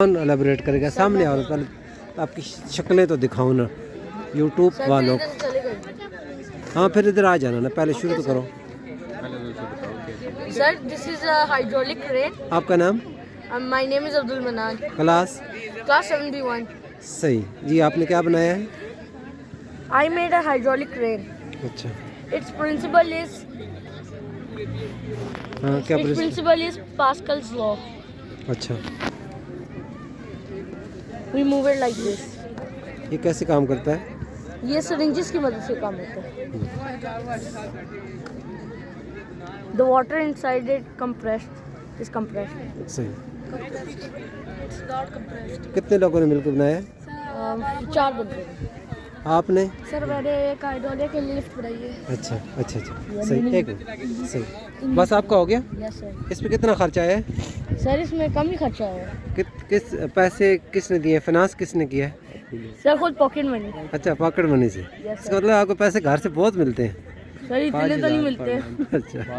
कौन एलेबरेट करेगा? सामने आओ, पहले आपकी शक्लें तो दिखाओ ना यूट्यूब वालों को। हाँ फिर इधर आ जाना ना, पहले शुरू तो करो। Sir this is a hydraulic crane. आपका नाम? My name is Abdul Manan. Class? Class 71। सही जी। आपने क्या बनाया है? I made a hydraulic crane. अच्छा। इट्स प्रिंसिपल इज हाँ क्या प्रिंसिपल इज पास्कल्स लॉ। अच्छा, we move it like this. ये कैसे काम करता है? ये सिरिंजेस की मदद से काम होता है। The water inside it compressed is compressed. सही। It's not compressed. कितने लोगों ने मिलकर बनाया है? 4 बंदे। आपने? सर मैंने एक हाइड्रोलिक के लिए लिफ्ट बनाई है। अच्छा अच्छा अच्छा, सही। एक मिनट, सही। बस आपका हो गया? Yes sir. इस पे कितना खर्चा आया है? सर इसमें कम ही खर्चा है। किस पैसे किसने दिए? फाइनेंस किसने किया है? सर खुद पॉकेट मनी। अच्छा, पॉकेट मनी से। यस इसका मतलब आपको पैसे घर से बहुत मिलते हैं। सर इतने तो नहीं मिलते। अच्छा।